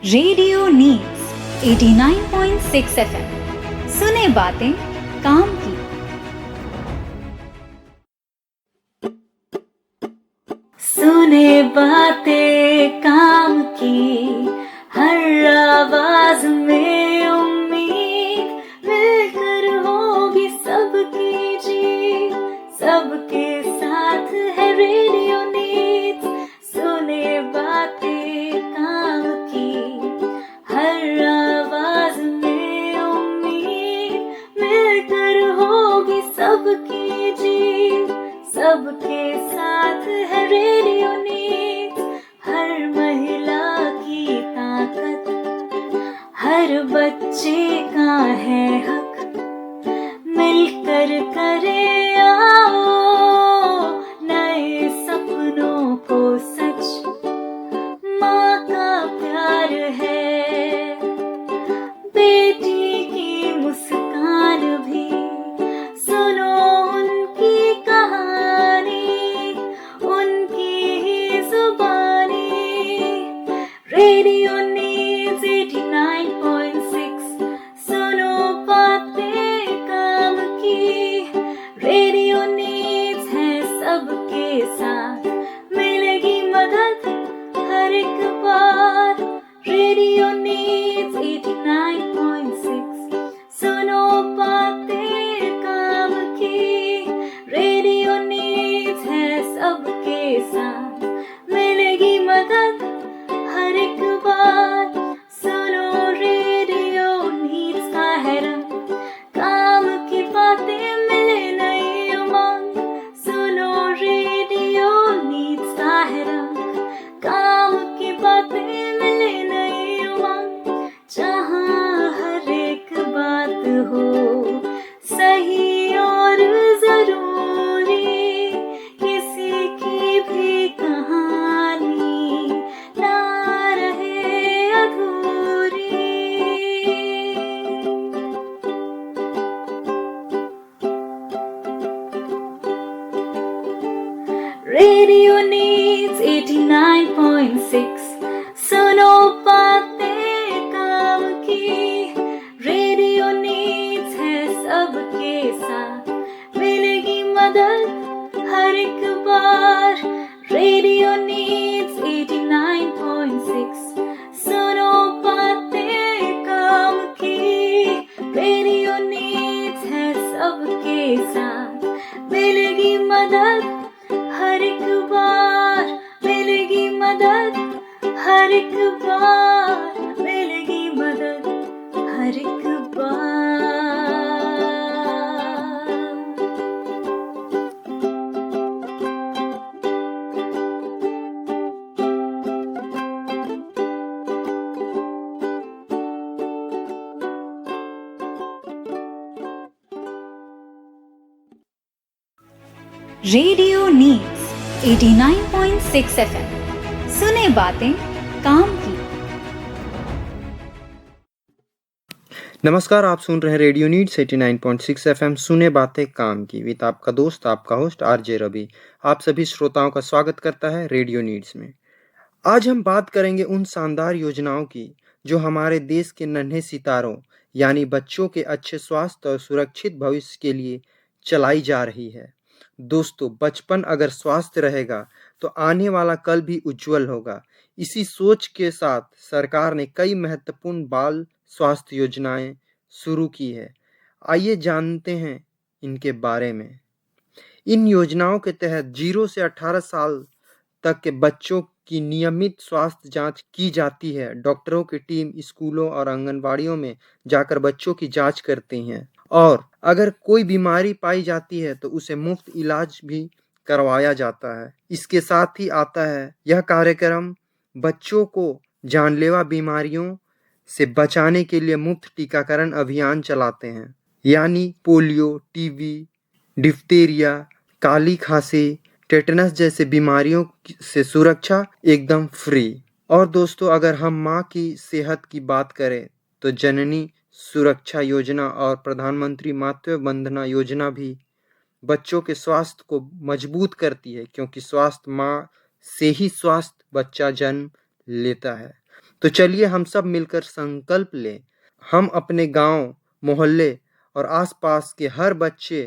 Radio needs 89.6 FM. सुने बातें काम की। सुने बातें काम की, हर आवाज में उम्मीद, मिलकर होगी सबकी जीत, सबके साथ है रेडियो नीड्स। सुने बातें काम की, हर आवाज में उम्मीद, मिलकर होगी सबकी जीत, सबके साथ है रेडियो नीड्स। हर महिला की ताकत, हर बच्चे का है हक, मिलकर करे आओ नए सपनों को सच। माँ का प्यार है, बेटी की मुस्कान भी, सुनो उनकी कहानी, उनकी ही जुबानी। रेडियो नीड्स 89.6, सुनो बातें काम की। रेडियो नीड्स है सबके साथ, मिलेगी मदद हर एक बार। रेडियो नीड्स 89.6, सुनो बातें काम की। रेडियो नीड्स है सबके साथ, मिलेगी मदद हर एक बार। सुनो रेडियो नीड्स का है रंग, काम की बातें मिले नई उमंग। सुनो रेडियो नीड्स का है रंग, काम की बातें मिले नई उमंग। जहाँ हर एक बात हो सही और जरूरी, किसी की भी कहानी ना रहे अधूरी। रेडियो नीड्स 89.6, सुनो बातें काम की। रेडियो नीड्स है सबके साथ, मिलेगी मदद हर एक बार। रेडियो नीड्स 89.6, सुनो बातें काम की। रेडियो नीड्स है सबके साथ, मिलेगी मदद हर एक बार, मिलेगी मदद हर एक बार, मिलेगी मदद हर एक बार। Radio needs 89.6 FM. सुने बातें काम की। नमस्कार, आप सुन रहे हैं रेडियो नीड्स 89.6 एफएम। सुने बातें काम की विद आपका दोस्त, आपका होस्ट आरजे रवि। आप सभी श्रोताओं का स्वागत करता है रेडियो नीड्स में। आज हम बात करेंगे उन शानदार योजनाओं की जो हमारे देश के नन्हे सितारों यानी बच्चों के अच्छे स्वास्थ्य और सुरक्षित भविष्य के लिए चलाई जा रही है। दोस्तों, बचपन अगर स्वस्थ रहेगा तो आने वाला कल भी उज्जवल होगा। इसी सोच के साथ सरकार ने कई महत्वपूर्ण बाल स्वास्थ्य योजनाएं शुरू की है। आइए जानते हैं इनके बारे में। इन योजनाओं के तहत 0 से 18 साल तक के बच्चों की नियमित स्वास्थ्य जांच की जाती है। डॉक्टरों की टीम स्कूलों और आंगनबाड़ियों में जाकर बच्चों की जांच करती हैं और अगर कोई बीमारी पाई जाती है तो उसे मुफ्त इलाज भी करवाया जाता है। इसके साथ ही आता है यह कार्यक्रम बच्चों को जानलेवा बीमारियों से बचाने के लिए मुफ्त टीकाकरण अभियान चलाते हैं, यानी पोलियो, टीबी, डिप्थीरिया, काली खांसी, टेटनस जैसे बीमारियों से सुरक्षा एकदम फ्री। और दोस्तों, अगर हम माँ की सेहत की बात करें तो जननी सुरक्षा योजना और प्रधानमंत्री मातृ वंदना योजना भी बच्चों के स्वास्थ्य को मजबूत करती है, क्योंकि स्वास्थ्य माँ से ही स्वास्थ्य बच्चा जन्म लेता है। तो चलिए हम सब मिलकर संकल्प लें, हम अपने गांव, मोहल्ले और आसपास के हर बच्चे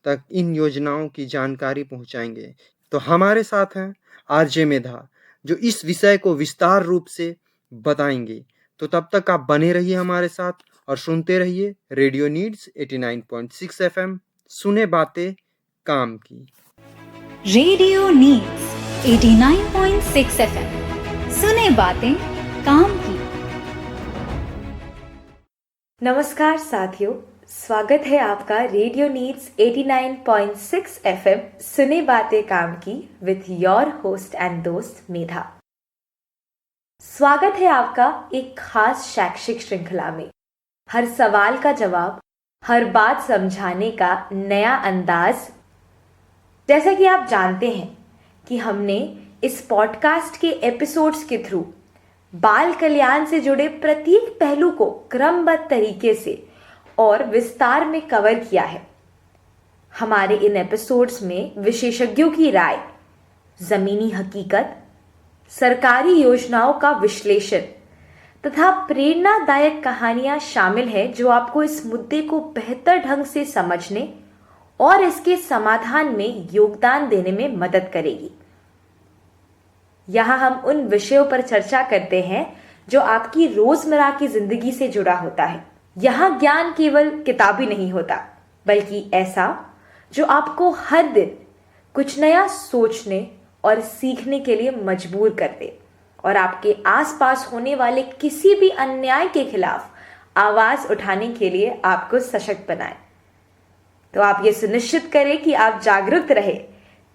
तक इन योजनाओं की जानकारी पहुंचाएंगे। तो हमारे साथ हैं आरजे मेधा, जो इस विषय को विस्तार रूप से बताएंगे। तो तब तक आप बने रहिए हमारे साथ और सुनते रहिए रेडियो नीड्स 89.6 एफएम, सुने बातें काम की। रेडियो नीड्स 89.6 एफएम, सुने बातें काम की। नमस्कार साथियों, स्वागत है आपका रेडियो नीड्स 89.6 एफएम सुने बातें काम की विथ योर होस्ट एंड दोस्त मेधा। स्वागत है आपका एक खास शैक्षिक श्रृंखला में। हर सवाल का जवाब, हर बात समझाने का नया अंदाज। जैसा कि आप जानते हैं कि हमने इस पॉडकास्ट के एपिसोड्स के थ्रू बाल कल्याण से जुड़े प्रत्येक पहलू को क्रमबद्ध तरीके से और विस्तार में कवर किया है। हमारे इन एपिसोड्स में विशेषज्ञों की राय, जमीनी हकीकत, सरकारी योजनाओं का विश्लेषण तथा प्रेरणादायक कहानियां शामिल है जो आपको इस मुद्दे को बेहतर ढंग से समझने और इसके समाधान में योगदान देने में मदद करेगी। यहाँ हम उन विषयों पर चर्चा करते हैं जो आपकी रोजमर्रा की जिंदगी से जुड़ा होता है। यहाँ ज्ञान केवल किताबी नहीं होता, बल्कि ऐसा जो आपको हर दिन कुछ नया सोचने और सीखने के लिए मजबूर कर दे और आपके आसपास होने वाले किसी भी अन्याय के खिलाफ आवाज उठाने के लिए आपको सशक्त बनाए। तो आप ये सुनिश्चित करें कि आप जागरूक रहे,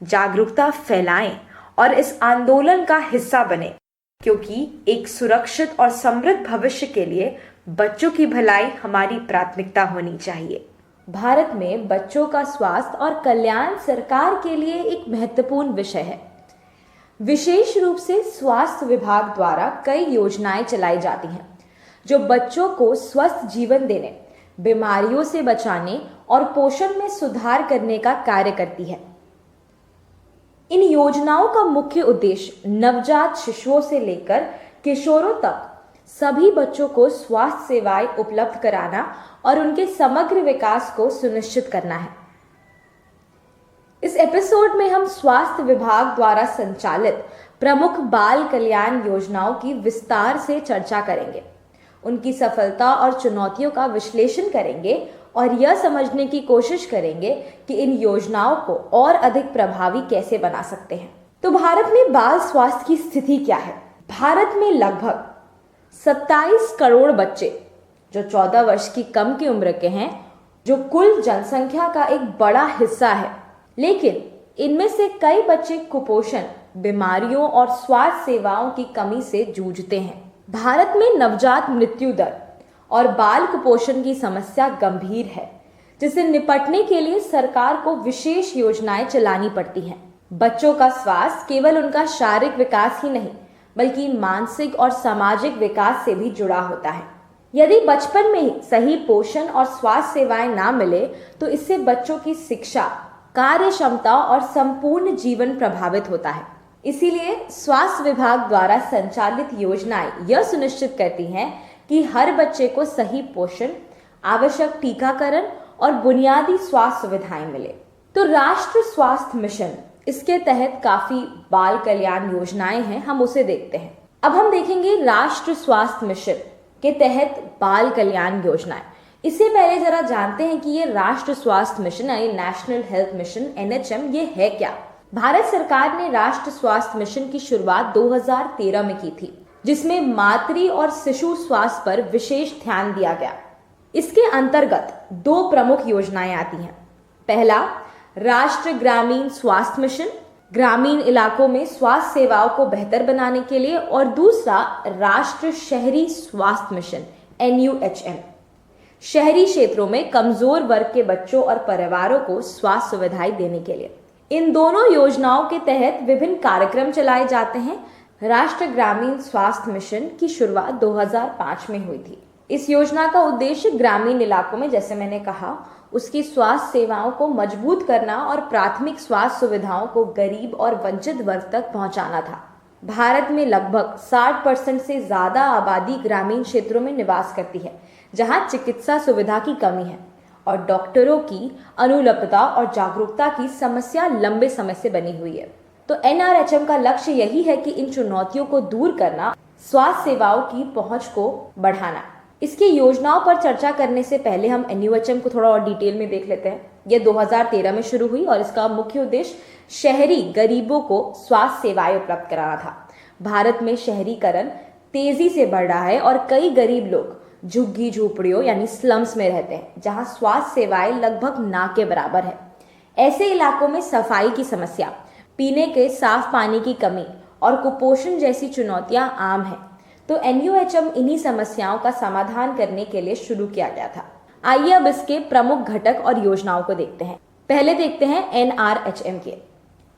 जागरूकता फैलाएं और इस आंदोलन का हिस्सा बने, क्योंकि एक सुरक्षित और समृद्ध भविष्य के लिए बच्चों की भलाई हमारी प्राथमिकता होनी चाहिए। भारत में बच्चों का स्वास्थ्य और कल्याण सरकार के लिए एक महत्वपूर्ण विषय है। विशेष रूप से स्वास्थ्य विभाग द्वारा कई योजनाएं चलाई जाती हैं जो बच्चों को स्वस्थ जीवन देने, बीमारियों से बचाने और पोषण में सुधार करने का कार्य करती है। इन योजनाओं का मुख्य उद्देश्य नवजात शिशुओं से लेकर किशोरों तक सभी बच्चों को स्वास्थ्य सेवाएं उपलब्ध कराना और उनके समग्र विकास को सुनिश्चित करना है। इस एपिसोड में हम स्वास्थ्य विभाग द्वारा संचालित प्रमुख बाल कल्याण योजनाओं की विस्तार से चर्चा करेंगे, उनकी सफलता और चुनौतियों का विश्लेषण करेंगे और यह समझने की कोशिश करेंगे कि इन योजनाओं को और अधिक प्रभावी कैसे बना सकते हैं। तो भारत में बाल स्वास्थ्य की स्थिति क्या है? भारत में लगभग 27 करोड़ बच्चे जो 14 वर्ष की कम की उम्र के हैं, जो कुल जनसंख्या का एक बड़ा हिस्सा है, लेकिन इनमें से कई बच्चे कुपोषण, बीमारियों और स्वास्थ्य सेवाओं की कमी से जूझते हैं। भारत में नवजात मृत्यु दर और बाल कुपोषण की समस्या गंभीर है, जिसे निपटने के लिए सरकार को विशेष योजनाएं चलानी पड़ती हैं। बच्चों का स्वास्थ्य केवल उनका शारीरिक विकास ही नहीं, बल्कि मानसिक और सामाजिक विकास से भी जुड़ा होता है। यदि बचपन में ही सही पोषण और स्वास्थ्य सेवाएं ना मिले तो इससे बच्चों की शिक्षा, कार्य क्षमता और संपूर्ण जीवन प्रभावित होता है। इसीलिए स्वास्थ्य विभाग द्वारा संचालित योजनाएं यह सुनिश्चित करती हैं कि हर बच्चे को सही पोषण, आवश्यक टीकाकरण और बुनियादी स्वास्थ्य सुविधाएं मिले। तो राष्ट्रीय स्वास्थ्य मिशन, इसके तहत काफी बाल कल्याण योजनाएं हैं, हम उसे देखते हैं। अब हम देखेंगे राष्ट्रीय स्वास्थ्य मिशन के तहत बाल कल्याण योजनाएं। इससे पहले जरा जानते हैं कि ये राष्ट्रीय स्वास्थ्य मिशन यानी नेशनल हेल्थ मिशन NHM ये है क्या। भारत सरकार ने राष्ट्रीय स्वास्थ्य मिशन की शुरुआत 2013 में की थी, जिसमें मातृ और शिशु स्वास्थ्य पर विशेष ध्यान दिया गया। इसके अंतर्गत 2 प्रमुख योजनाएं आती हैं। पहला, राष्ट्रीय ग्रामीण स्वास्थ्य मिशन, ग्रामीण इलाकों में स्वास्थ्य सेवाओं को बेहतर बनाने के लिए, और दूसरा राष्ट्रीय शहरी स्वास्थ्य मिशन NUHM, शहरी क्षेत्रों में कमजोर वर्ग के बच्चों और परिवारों को स्वास्थ्य सुविधाएं देने के लिए। इन दोनों योजनाओं के तहत विभिन्न कार्यक्रम चलाए जाते हैं। राष्ट्रीय ग्रामीण स्वास्थ्य मिशन की शुरुआत 2005 में हुई थी। इस योजना का उद्देश्य ग्रामीण इलाकों में, जैसे मैंने कहा, उसकी स्वास्थ्य सेवाओं को मजबूत करना और प्राथमिक स्वास्थ्य सुविधाओं को गरीब और वंचित वर्ग तक पहुंचाना था। भारत में लगभग 60% से ज्यादा आबादी ग्रामीण क्षेत्रों में निवास करती है, जहां चिकित्सा सुविधा की कमी है और डॉक्टरों की अनुपलब्धता और जागरूकता की समस्या लंबे समय से बनी हुई है। तो एनआरएचएम का लक्ष्य यही है कि इन चुनौतियों को दूर करना, स्वास्थ्य सेवाओं की पहुंच को बढ़ाना। इसकी योजनाओं पर चर्चा करने से पहले हम एनयूएचएम को थोड़ा और डिटेल में देख लेते हैं। यह 2013 में शुरू हुई और इसका मुख्य उद्देश्य शहरी गरीबों को स्वास्थ्य सेवाएं उपलब्ध कराना था। भारत में शहरीकरण तेजी से बढ़ रहा है और कई गरीब लोग झुग्गी झोपड़ियों यानी स्लम्स में रहते हैं, जहां स्वास्थ्य सेवाएं लगभग ना के बराबर है। ऐसे इलाकों में सफाई की समस्या, पीने के साफ पानी की कमी और कुपोषण जैसी चुनौतियां आम हैं। तो एनयूएचएम इन्हीं समस्याओं का समाधान करने के लिए शुरू किया गया था। आइए अब इसके प्रमुख घटक और योजनाओं को देखते हैं। पहले देखते हैं एनआरएचएम के।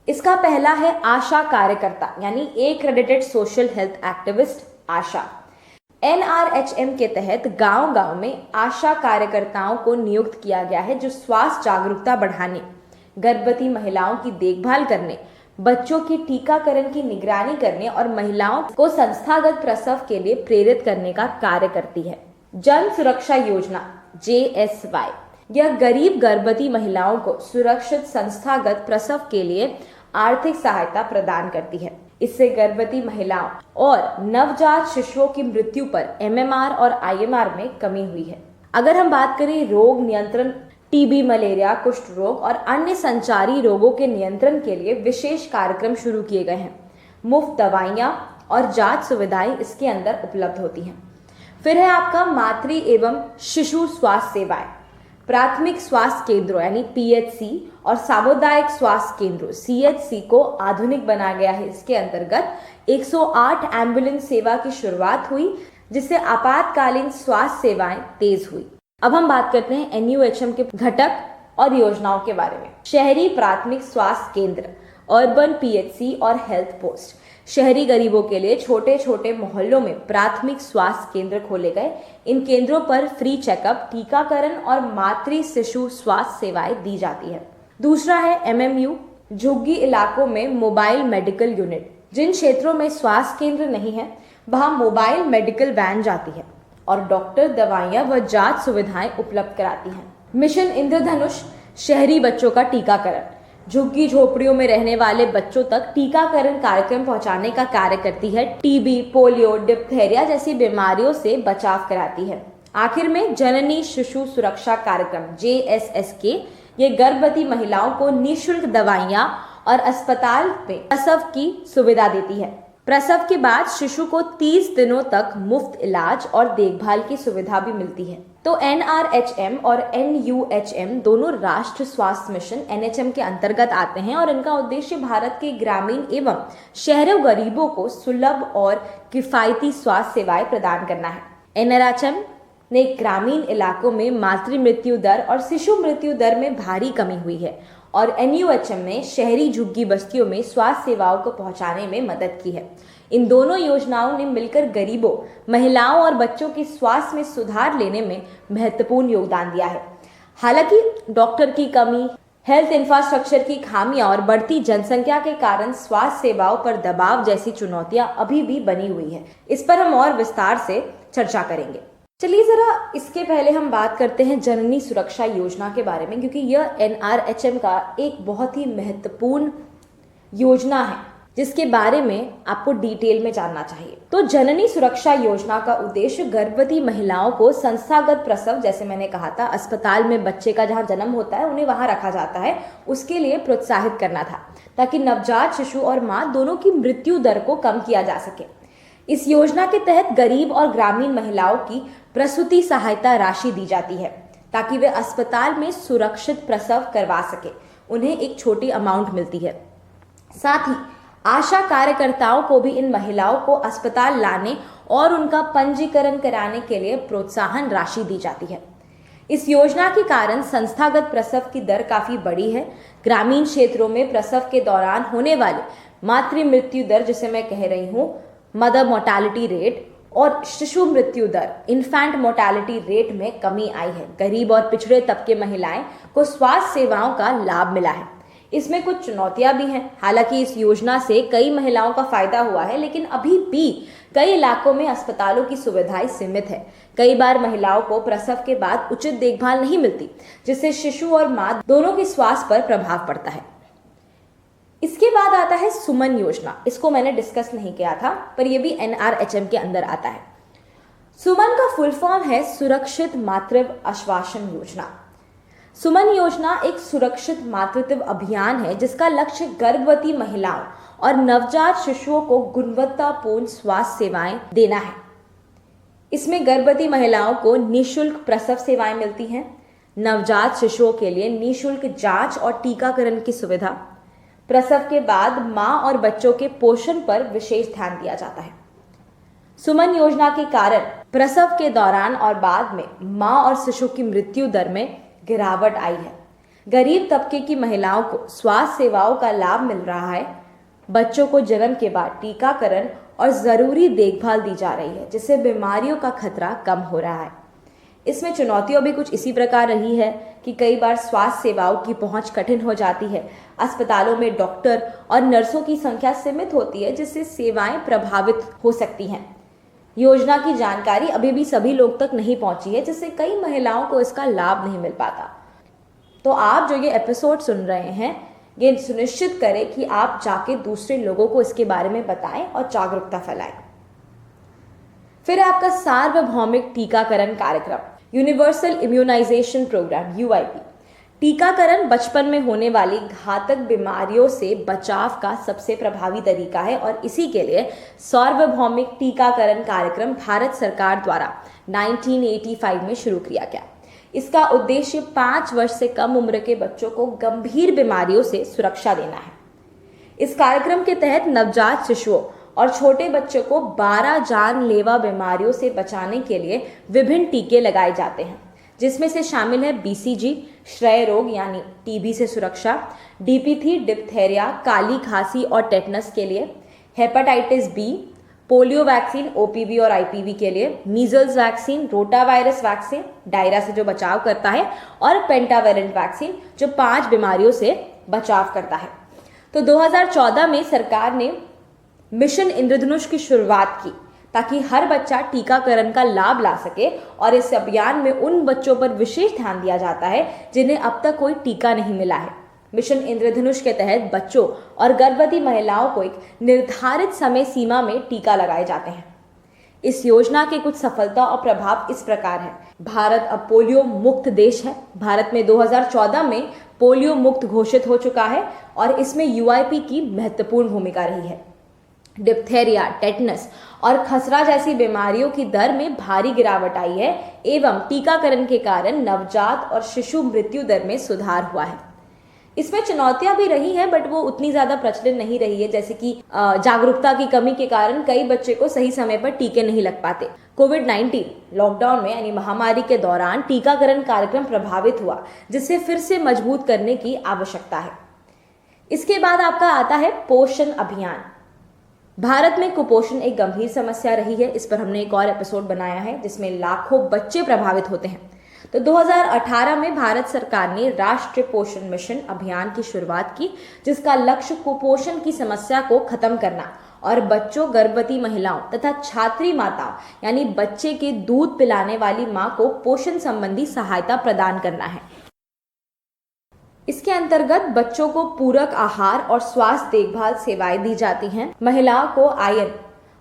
इसका पहला है आशा कार्यकर्ता यानी एक्रेडिटेड सोशल हेल्थ एक्टिविस्ट, आशा। एनआरएचएम के तहत गांव-गांव में आशा कार्यकर्ताओं को नियुक्त किया गया है, जो स्वास्थ्य जागरूकता बढ़ाने, गर्भवती महिलाओं की देखभाल करने, बच्चों की टीकाकरण की निगरानी करने और महिलाओं को संस्थागत प्रसव के लिए प्रेरित करने का कार्य करती है। जन सुरक्षा योजना JSY, यह गरीब गर्भवती महिलाओं को सुरक्षित संस्थागत प्रसव के लिए आर्थिक सहायता प्रदान करती है। इससे गर्भवती महिलाओं और नवजात शिशुओं की मृत्यु पर MMR और IMR में कमी हुई है। अगर हम बात करें रोग नियंत्रण, टीबी, मलेरिया, कुष्ठ रोग और अन्य संचारी रोगों के नियंत्रण के लिए विशेष कार्यक्रम शुरू किए गए हैं। मुफ्त दवाइयां और जांच सुविधाएं इसके अंदर उपलब्ध होती हैं। फिर है आपका मातृ एवं शिशु स्वास्थ्य सेवाएं। प्राथमिक स्वास्थ्य केंद्रों यानी PHC और सामुदायिक स्वास्थ्य केंद्रों CHC को आधुनिक बनाया गया है। इसके अंतर्गत 108 एम्बुलेंस सेवा की शुरुआत हुई, जिससे आपातकालीन स्वास्थ्य सेवाएं तेज हुई। अब हम बात करते हैं एनयूएचएम के घटक और योजनाओं के बारे में। शहरी प्राथमिक स्वास्थ्य केंद्र, अर्बन PHC और हेल्थ पोस्ट। शहरी गरीबों के लिए छोटे छोटे मोहल्लों में प्राथमिक स्वास्थ्य केंद्र खोले गए। इन केंद्रों पर फ्री चेकअप, टीकाकरण और मातृ शिशु स्वास्थ्य सेवाएं दी जाती है। दूसरा है MMU, झुग्गी इलाकों में मोबाइल मेडिकल यूनिट। जिन क्षेत्रों में स्वास्थ्य केंद्र नहीं है, वहां मोबाइल मेडिकल वैन जाती है और डॉक्टर दवाइयां व जांच सुविधाएं उपलब्ध कराती हैं। मिशन इंद्रधनुष, शहरी बच्चों का टीकाकरण। झुग्गी झोपड़ियों में रहने वाले बच्चों तक टीकाकरण कार्यक्रम पहुंचाने का कार्य करती है। टीबी, पोलियो, डिप्थेरिया जैसी बीमारियों से बचाव कराती है। आखिर में जननी शिशु सुरक्षा कार्यक्रम JSSK, ये गर्भवती महिलाओं को निःशुल्क दवाइयां और अस्पताल में प्रसव की सुविधा देती है। प्रसव के बाद शिशु को 30 दिनों तक मुफ्त इलाज और देखभाल की सुविधा भी मिलती है। तो NRHM और NUHM दोनों राष्ट्रीय स्वास्थ्य मिशन NHM के अंतर्गत आते हैं और इनका उद्देश्य भारत के ग्रामीण एवं शहरी गरीबों को सुलभ और किफायती स्वास्थ्य सेवाएं प्रदान करना है। NRHM ने ग्रामीण इलाकों में मातृ मृत्यु दर और शिशु मृत्यु दर में भारी कमी हुई है और NUHM ने शहरी झुग्गी बस्तियों में स्वास्थ्य सेवाओं को पहुंचाने में मदद की है। इन दोनों योजनाओं ने मिलकर गरीबों, महिलाओं और बच्चों के स्वास्थ्य में सुधार लेने में महत्वपूर्ण योगदान दिया है। हालांकि डॉक्टर की कमी, हेल्थ इंफ्रास्ट्रक्चर की खामियां और बढ़ती जनसंख्या के कारण स्वास्थ्य सेवाओं पर दबाव जैसी चुनौतियां अभी भी बनी हुई है। इस पर हम और विस्तार से चर्चा करेंगे। चलिए जरा इसके पहले हम बात करते हैं जननी सुरक्षा योजना के बारे में, क्योंकि यह NRHM का एक बहुत ही महत्वपूर्ण योजना है जिसके बारे में आपको डिटेल में जानना चाहिए। तो जननी सुरक्षा योजना का उद्देश्य गर्भवती महिलाओं को संस्थागत प्रसव, जैसे मैंने कहा था, अस्पताल में बच्चे का जहां जन्म होता है उन्हें वहां रखा जाता है, उसके लिए प्रोत्साहित करना था, ताकि नवजात शिशु और मां दोनों की मृत्यु दर को कम किया जा सके। इस योजना के तहत गरीब और ग्रामीण महिलाओं की प्रसूति सहायता राशि दी जाती है ताकि वे अस्पताल में सुरक्षित प्रसव करवा सके। उन्हें एक छोटी अमाउंट मिलती है। साथ ही आशा कार्यकर्ताओं को भी इन महिलाओं को अस्पताल लाने और उनका पंजीकरण कराने के लिए प्रोत्साहन राशि दी जाती है। इस योजना के कारण संस्थागत प्रसव की दर काफी बढ़ी है। ग्रामीण क्षेत्रों में प्रसव के दौरान होने वाली मातृ मृत्यु दर, जिसे मैं कह रही हूँ मदर मोर्टालिटी रेट, और शिशु मृत्यु दर, इन्फेंट मोर्टालिटी रेट में कमी आई है। गरीब और पिछड़े तबके महिलाएं को स्वास्थ्य सेवाओं का लाभ मिला है। इसमें कुछ चुनौतियां भी हैं। हालांकि इस योजना से कई महिलाओं का फायदा हुआ है, लेकिन अभी भी कई इलाकों में अस्पतालों की सुविधाएं सीमित है। कई बार महिलाओं को प्रसव के बाद उचित देखभाल नहीं मिलती, जिससे शिशु और मां दोनों के स्वास्थ्य पर प्रभाव पड़ता है। इसके बाद आता है सुमन योजना। इसको मैंने डिस्कस नहीं किया था, पर यह भी NRHM के अंदर आता है। सुमन का फुल फॉर्म है सुरक्षित मातृत्व आश्वासन योजना। सुमन योजना एक सुरक्षित मातृत्व अभियान है जिसका लक्ष्य गर्भवती महिलाओं और नवजात शिशुओं को गुणवत्तापूर्ण स्वास्थ्य सेवाएं देना है। इसमें गर्भवती महिलाओं को निःशुल्क प्रसव सेवाएं मिलती हैं, नवजात शिशुओं के लिए निःशुल्क जांच और टीकाकरण की सुविधा, प्रसव के बाद मां और बच्चों के पोषण पर विशेष ध्यान दिया जाता है। सुमन योजना के कारण प्रसव के दौरान और बाद में मां और शिशु की मृत्यु दर में गिरावट आई है। गरीब तबके की महिलाओं को स्वास्थ्य सेवाओं का लाभ मिल रहा है। बच्चों को जन्म के बाद टीकाकरण और जरूरी देखभाल दी जा रही है, जिससे बीमारियों का खतरा कम हो रहा है। इसमें चुनौतियां भी कुछ इसी प्रकार रही है कि कई बार स्वास्थ्य सेवाओं की पहुंच कठिन हो जाती है। अस्पतालों में डॉक्टर और नर्सों की संख्या सीमित होती है, जिससे सेवाएं प्रभावित हो सकती हैं। योजना की जानकारी अभी भी सभी लोग तक नहीं पहुंची है, जिससे कई महिलाओं को इसका लाभ नहीं मिल पाता। तो आप जो ये एपिसोड सुन रहे हैं, ये सुनिश्चित करें कि आप जाके दूसरे लोगों को इसके बारे में बताएं और जागरूकता फैलाएं। फिर आपका सार्वभौमिक टीकाकरण कार्यक्रम, यूनिवर्सल इम्यूनाइजेशन प्रोग्राम UIP। टीकाकरण बचपन में होने वाली घातक बीमारियों से बचाव का सबसे प्रभावी तरीका है और इसी के लिए सार्वभौमिक टीकाकरण कार्यक्रम भारत सरकार द्वारा 1985 में शुरू किया गया। इसका उद्देश्य 5 वर्ष से कम उम्र के बच्चों को गंभीर बीमारियों से सुरक्षा देना है। इस कार्यक्रम के तहत नवजात शिशुओं और छोटे बच्चों को 12 जानलेवा बीमारियों से बचाने के लिए विभिन्न टीके लगाए जाते हैं, जिसमें से शामिल है BCG श्रय रोग यानी TB से सुरक्षा, DPT डिप्थेरिया काली खांसी और टेटनस के लिए, hepatitis B, polio vaccine OPV और IPV के लिए, मीजल्स वैक्सीन, रोटावायरस वैक्सीन डायरा से जो बचाव करता है, और पेंटावेलेंट वैक्सीन जो 5 बीमारियों से बचाव करता है। तो 2014 में सरकार ने मिशन इंद्रधनुष की शुरुआत की ताकि हर बच्चा टीकाकरण का लाभ ला सके, और इस अभियान में उन बच्चों पर विशेष ध्यान दिया जाता है जिन्हें अब तक कोई टीका नहीं मिला है। मिशन इंद्रधनुष के तहत बच्चों और गर्भवती महिलाओं को एक निर्धारित समय सीमा में टीका लगाए जाते हैं। इस योजना के कुछ सफलता और प्रभाव इस प्रकार है। भारत अब पोलियो मुक्त देश है। भारत में 2014 में पोलियो मुक्त घोषित हो चुका है और इसमें UIP की महत्वपूर्ण भूमिका रही है। डिप्थेरिया, टेटनस और खसरा जैसी बीमारियों की दर में भारी गिरावट आई है एवं टीकाकरण के कारण नवजात और शिशु मृत्यु दर में सुधार हुआ है। इसमें चुनौतियां भी रही हैं, बट वो उतनी ज्यादा प्रचलित नहीं रही है, जैसे कि जागरूकता की कमी के कारण कई बच्चे को सही समय पर टीके नहीं लग पाते। कोविड-19 लॉकडाउन में यानी महामारी के दौरान टीकाकरण कार्यक्रम प्रभावित हुआ, जिससे फिर से मजबूत करने की आवश्यकता है। इसके बाद आपका आता है पोषण अभियान। भारत में कुपोषण एक गंभीर समस्या रही है। इस पर हमने एक और एपिसोड बनाया है जिसमें लाखों बच्चे प्रभावित होते हैं। तो 2018 में भारत सरकार ने राष्ट्रीय पोषण मिशन अभियान की शुरुआत की, जिसका लक्ष्य कुपोषण की समस्या को खत्म करना और बच्चों, गर्भवती महिलाओं तथा छात्री माताओं यानी बच्चे के दूध पिलाने वाली मां को पोषण संबंधी सहायता प्रदान करना है। इसके अंतर्गत बच्चों को पूरक आहार और स्वास्थ्य देखभाल सेवाएं दी जाती हैं। महिलाओं को आयरन,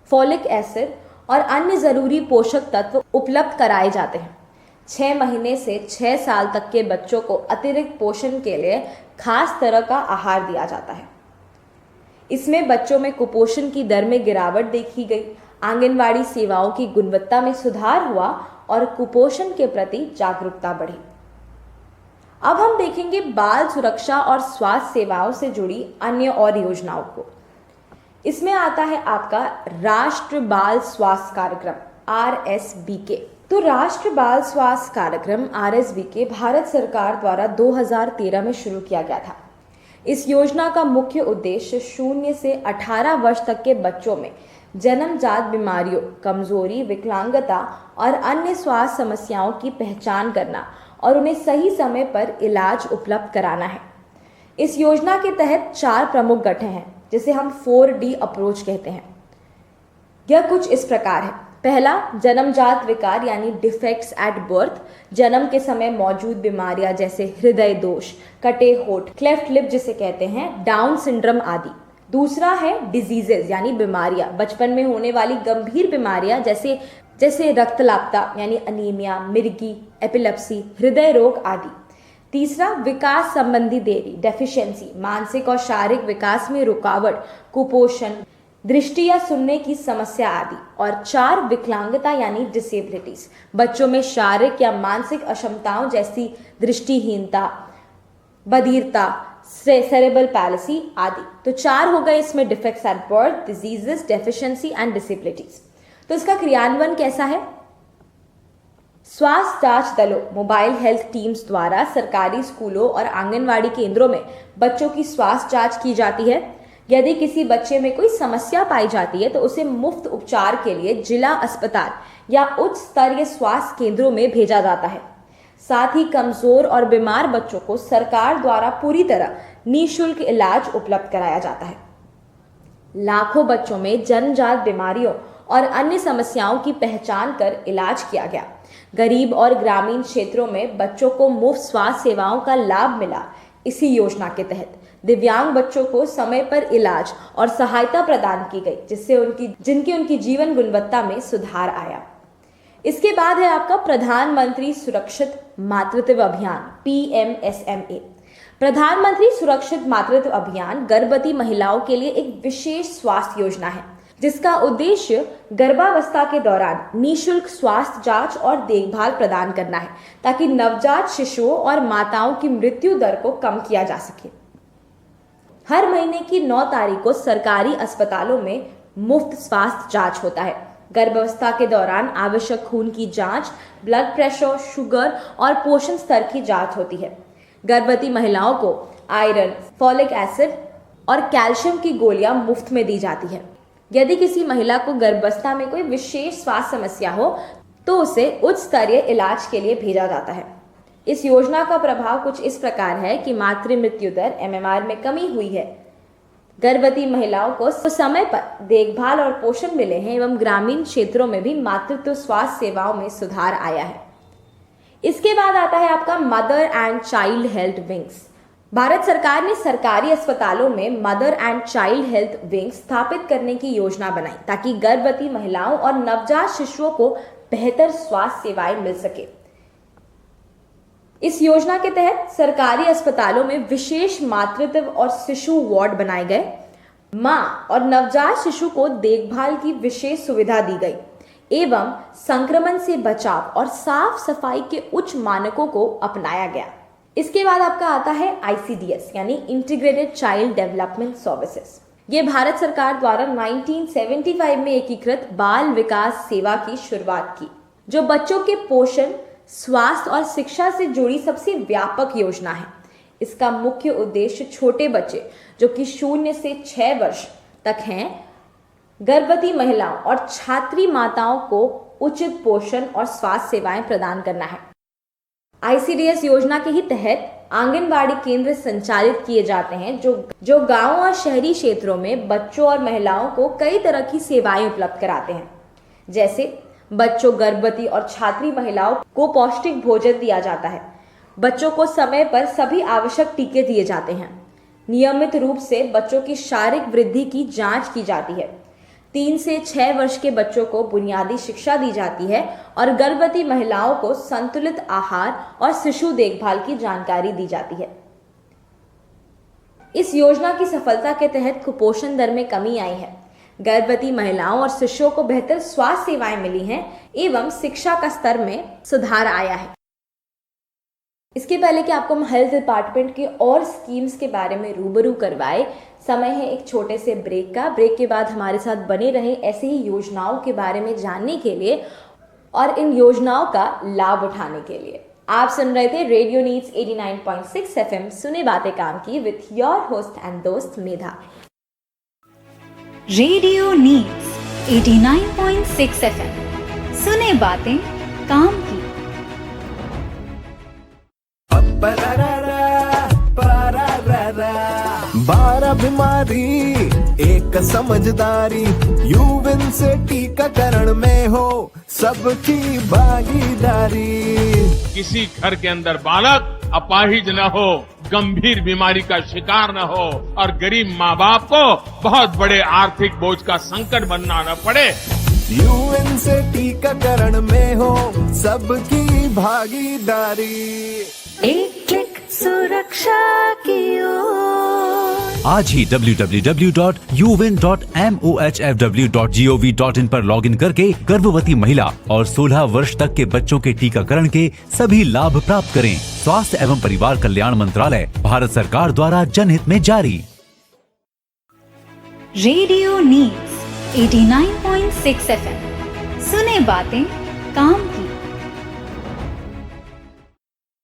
फोलिक एसिड और अन्य जरूरी पोषक तत्व उपलब्ध कराए जाते हैं। 6 महीने से 6 साल तक के बच्चों को अतिरिक्त पोषण के लिए खास तरह का आहार दिया जाता है। इसमें बच्चों में कुपोषण की दर में गिरावट देखी गई, आंगनवाड़ी सेवाओं की गुणवत्ता में सुधार हुआ और कुपोषण के प्रति जागरूकता बढ़ी। अब हम देखेंगे बाल सुरक्षा और स्वास्थ्य सेवाओं से जुड़ी अन्य और योजनाओं को। इसमें आता है आपका राष्ट्रीय बाल स्वास्थ्य कार्यक्रम RSBK। तो राष्ट्रीय बाल स्वास्थ्य कार्यक्रम RSBK भारत सरकार द्वारा 2013 में शुरू किया गया था। इस योजना का मुख्य उद्देश्य 0 से 18 वर्ष तक के बच्चों में जन्मजात बीमारियों, कमजोरी, विकलांगता और अन्य स्वास्थ्य समस्याओं की पहचान करना और उन्हें सही समय पर इलाज उपलब्ध कराना है। इस योजना के तहत 4 प्रमुख गठन हैं जिसे हम 4D अप्रोच कहते हैं। यह कुछ इस प्रकार है। पहला, जन्मजात विकार यानी डिफेक्ट्स एट बर्थ, जन्म के समय मौजूद बीमारियां जैसे हृदय दोष, कटे होठ, क्लेफ्ट लिप जिसे कहते हैं, डाउन सिंड्रोम आदि। दूसरा है डिजीजेस यानी बीमारियां, बचपन में होने वाली गंभीर बीमारियां जैसे रक्तलापता यानी अनीमिया, मिर्गी, एपिलेप्सी, हृदय रोग आदि। तीसरा, विकास संबंधी देरी, डेफिशिएंसी, मानसिक और शारीरिक विकास में रुकावट, कुपोषण, दृष्टि या सुनने की समस्या आदि। और 4, विकलांगता यानी डिसेबिलिटीज, बच्चों में शारीरिक या मानसिक अक्षमताओं जैसी दृष्टिहीनता, बधिरता, सेरेब्रल पैलिसी आदि। तो 4 हो गए इसमें defects at birth, diseases, deficiency and disabilities. तो इसका क्रियान्वयन कैसा है? स्वास्थ्य जांच दलों, मोबाइल हेल्थ टीम्स द्वारा सरकारी स्कूलों और आंगनवाड़ी केंद्रों में बच्चों की स्वास्थ्य जांच की जाती है। यदि किसी बच्चे में कोई समस्या पाई जाती है तो उसे मुफ्त उपचार के लिए जिला अस्पताल या उच्च स्तरीय स्वास्थ्य केंद्रों में भेजा जाता है। साथ ही कमजोर और बीमार बच्चों को सरकार द्वारा पूरी तरह निःशुल्क इलाज उपलब्ध कराया जाता है। लाखों बच्चों में जन्मजात बीमारियों और अन्य समस्याओं की पहचान कर इलाज किया गया। गरीब और ग्रामीण क्षेत्रों में बच्चों को मुफ्त स्वास्थ्य सेवाओं का लाभ मिला। इसी योजना के तहत दिव्यांग बच्चों को समय पर इलाज और सहायता प्रदान की गई, जिससे उनकी जीवन गुणवत्ता में सुधार आया। इसके बाद है आपका प्रधानमंत्री सुरक्षित मातृत्व अभियान, PMSMA। प्रधानमंत्री सुरक्षित मातृत्व अभियान गर्भवती महिलाओं के लिए एक विशेष स्वास्थ्य योजना है जिसका उद्देश्य गर्भावस्था के दौरान निःशुल्क स्वास्थ्य जांच और देखभाल प्रदान करना है ताकि नवजात शिशुओं और माताओं की मृत्यु दर को कम किया जा सके। हर महीने की 9 तारीख को सरकारी अस्पतालों में मुफ्त स्वास्थ्य जांच होता है। गर्भावस्था के दौरान आवश्यक खून की जांच, ब्लड प्रेशर, शुगर और पोषण स्तर की जांच होती है। गर्भवती महिलाओं को आयरन, फॉलिक एसिड और कैल्शियम की गोलियां मुफ्त में दी जाती है। यदि किसी महिला को गर्भावस्था में कोई विशेष स्वास्थ्य समस्या हो तो उसे उच्च स्तरीय इलाज के लिए भेजा जाता है। इस योजना का प्रभाव कुछ इस प्रकार है कि मातृ मृत्यु दर MMR में कमी हुई है, गर्भवती महिलाओं को समय पर देखभाल और पोषण मिले हैं एवं ग्रामीण क्षेत्रों में भी मातृत्व स्वास्थ्य सेवाओं में सुधार आया है। इसके बाद आता है आपका mother and child health wings. Bharat सरकार ने सरकारी अस्पतालों में mother and child health wing स्थापित करने की योजना बनाई ताकि गर्भवती महिलाओं और नवजात शिशुओं को बेहतर स्वास्थ्य सेवाएं मिल सके। इस योजना के तहत सरकारी अस्पतालों में विशेष मातृत्व और शिशु वार्ड बनाए गए। मां और नवजात शिशु को देखभाल की विशेष सुविधा दी गई एवं संक्रमण से बचाव और साफ सफाई के उच्च मानकों को अपनाया गया। इसके बाद आपका आता है ICDS यानी इंटीग्रेटेड चाइल्ड डेवलपमेंट सर्विसेज। ये भारत सरकार द्वारा 1975 में एकीकृत बाल विकास सेवा की शुरुआत की, जो बच्चों के पोषण, स्वास्थ्य और शिक्षा से जुड़ी सबसे व्यापक योजना है। इसका मुख्य उद्देश्य छोटे बच्चे जो कि 0 से 6 वर्ष तक हैं, गर्भवती महिलाओं और छात्री माताओं को उचित पोषण और स्वास्थ्य सेवाएं प्रदान करना है। ICDS योजना के ही तहत आंगनबाड़ी केंद्र संचालित किए जाते हैं जो गांव और शहरी क्षेत्रों में बच्चों और महिलाओं को कई तरह की सेवाएं उपलब्ध कराते हैं। जैसे बच्चों, गर्भवती और छात्री महिलाओं को पौष्टिक भोजन दिया जाता है। बच्चों को समय पर सभी आवश्यक टीके दिए जाते हैं। नियमित रूप से बच्चों की शारीरिक वृद्धि की जांच की जाती है। 3 से 6 वर्ष के बच्चों को बुनियादी शिक्षा दी जाती है और गर्भवती महिलाओं को संतुलित आहार और शिशु देखभाल की जानकारी दी जाती है। इस योजना की सफलता के तहत कुपोषण दर में कमी आई है, गर्भवती महिलाओं और शिशुओं को बेहतर स्वास्थ्य सेवाएं मिली हैं एवं शिक्षा का स्तर में सुधार आया है। इसके पहले कि आपको हम हेल्थ डिपार्टमेंट के और स्कीम्स के बारे में रूबरू करवाए, समय है एक छोटे से ब्रेक का। ब्रेक के बाद हमारे साथ बने रहे ऐसे ही योजनाओं के बारे में जानने के लिए और इन योजनाओं का लाभ उठाने के लिए। आप सुन रहे थे रेडियो नीड्स 89.6 FM सुने बातें काम की विथ योर होस्ट एंड दोस्त मेधा। रेडियो नीड्स 89.6 FM सुने बातें काम की। Ba-da-da-da, ba-da-da-da. 12 बीमारी एक समझदारी, यूविन से टीकाकरण में हो सबकी भागीदारी। किसी घर के अंदर बालक अपाहिज न हो, गंभीर बीमारी का शिकार न हो और गरीब माँ बाप को बहुत बड़े आर्थिक बोझ का संकट बनना न पड़े। यूएन से टीकाकरण में हो सबकी भागीदारी। एक क्लिक सुरक्षा की ओर। आज ही www.uvin.mohfw.gov.in पर लॉगिन करके गर्भवती महिला और 16 वर्ष तक के बच्चों के टीकाकरण के सभी लाभ प्राप्त करें। स्वास्थ्य एवं परिवार कल्याण मंत्रालय, भारत सरकार द्वारा जनहित में जारी। रेडियो नीड्स 89.6 FM सुने बातें काम की।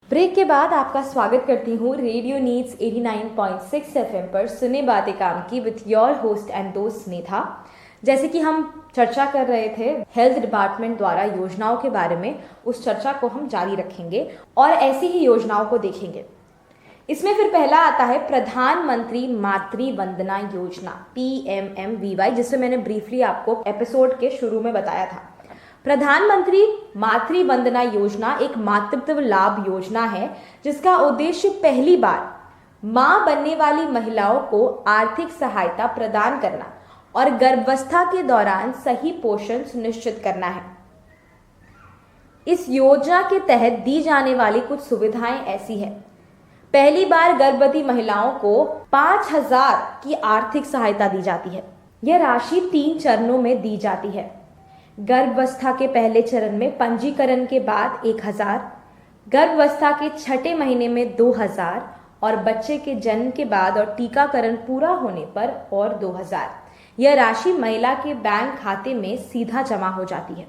ब्रेक के बाद आपका स्वागत करती हूँ रेडियो नीड्स 89.6 FM पर सुने बातें काम की विथ योर होस्ट एंड दोस्त स्नेहा। जैसे कि हम चर्चा कर रहे थे हेल्थ डिपार्टमेंट द्वारा योजनाओं के बारे में, उस चर्चा को हम जारी रखेंगे और ऐसी ही योजनाओं को देखेंगे। इसमें फिर पहला आता है प्रधानमंत्री मातृ वंदना योजना PMMVY, जिसे मैंने ब्रीफली आपको एपिसोड के शुरू में बताया था। प्रधानमंत्री मातृ वंदना योजना एक मातृत्व लाभ योजना है जिसका उद्देश्य पहली बार मां बनने वाली महिलाओं को आर्थिक सहायता प्रदान करना और गर्भावस्था के दौरान सही पोषण सुनिश्चित करना है। इस योजना के तहत दी जाने वाली कुछ सुविधाएं ऐसी है। पहली बार गर्भवती महिलाओं को 5,000 की आर्थिक सहायता दी जाती है। यह राशि 3 चरणों में दी जाती है। गर्भावस्था के पहले चरण में पंजीकरण के बाद 1,000, गर्भावस्था के 6ठे महीने में 2,000 और बच्चे के जन्म के बाद और टीकाकरण पूरा होने पर और 2,000। यह राशि महिला के बैंक खाते में सीधा जमा हो जाती है।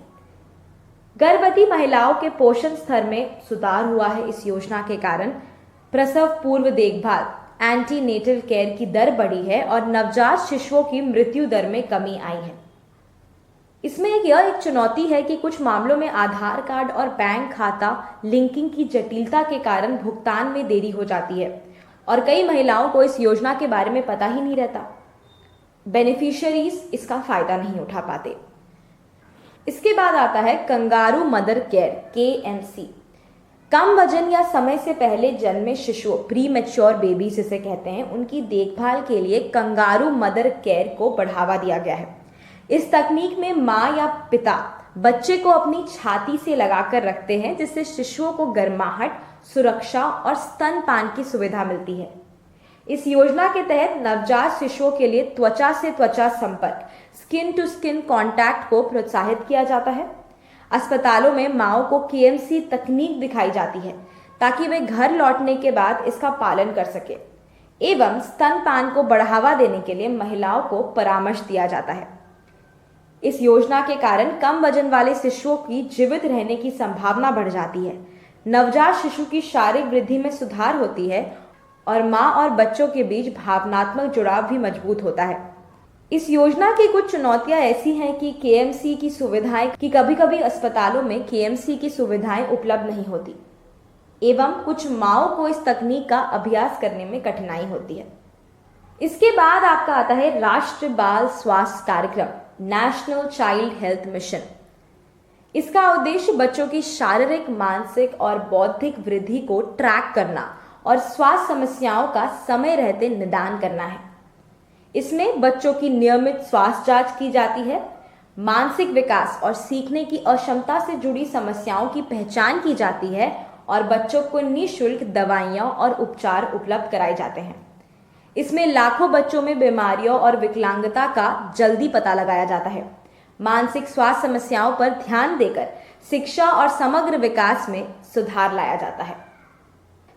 गर्भवती महिलाओं के पोषण स्तर में सुधार हुआ है। इस योजना के कारण प्रसव पूर्व देखभाल एंटीनेटल केयर की दर बढ़ी है और नवजात शिशुओं की मृत्यु दर में कमी आई है। इसमें एक चुनौती है कि कुछ मामलों में आधार कार्ड और बैंक खाता लिंकिंग की जटिलता के कारण भुगतान में देरी हो जाती है और कई महिलाओं को इस योजना के बारे में पता ही नहीं रहता। बेनिफिशियरीज इसका फायदा नहीं उठा पाते। इसके बाद आता है कंगारू मदर केयर KMC। कम वजन या समय से पहले जन्मे शिशुओं प्री मैच्योर बेबीज जिसे कहते हैं, उनकी देखभाल के लिए कंगारू मदर केयर को बढ़ावा दिया गया है। इस तकनीक में माँ या पिता बच्चे को अपनी छाती से लगाकर रखते हैं जिससे शिशुओं को गर्माहट, सुरक्षा और स्तनपान की सुविधा मिलती है। इस योजना के तहत नवजात शिशुओं के लिए त्वचा से त्वचा संपर्क स्किन टू स्किन कॉन्टैक्ट को प्रोत्साहित किया जाता है। अस्पतालों में माओ को KMC तकनीक दिखाई जाती है ताकि वे घर लौटने के बाद इसका पालन कर सके एवं स्तनपान को बढ़ावा देने के लिए महिलाओं को परामर्श दिया जाता है। इस योजना के कारण कम वजन वाले शिशुओं की जीवित रहने की संभावना बढ़ जाती है। नवजात शिशु की शारीरिक वृद्धि में सुधार होती है और मां और बच्चों के बीच भावनात्मक जुड़ाव भी मजबूत होता है। इस योजना की कुछ चुनौतियां ऐसी हैं कि KMC की सुविधाएं कभी कभी अस्पतालों में KMC की सुविधाएं उपलब्ध नहीं होती एवं कुछ माओं को इस तकनीक का अभ्यास करने में कठिनाई होती है। इसके बाद आपका आता है राष्ट्रीय बाल स्वास्थ्य कार्यक्रम नेशनल चाइल्ड हेल्थ मिशन। इसका उद्देश्य बच्चों की शारीरिक, मानसिक और बौद्धिक वृद्धि को ट्रैक करना और स्वास्थ्य समस्याओं का समय रहते निदान करना है। इसमें बच्चों की नियमित स्वास्थ्य जांच की जाती है, मानसिक विकास और सीखने की अक्षमता से जुड़ी समस्याओं की पहचान की जाती है और बच्चों को निःशुल्क दवाइयां और उपचार उपलब्ध कराए जाते हैं। इसमें लाखों बच्चों में बीमारियों और विकलांगता का जल्दी पता लगाया जाता है। मानसिक स्वास्थ्य समस्याओं पर ध्यान देकर शिक्षा और समग्र विकास में सुधार लाया जाता है।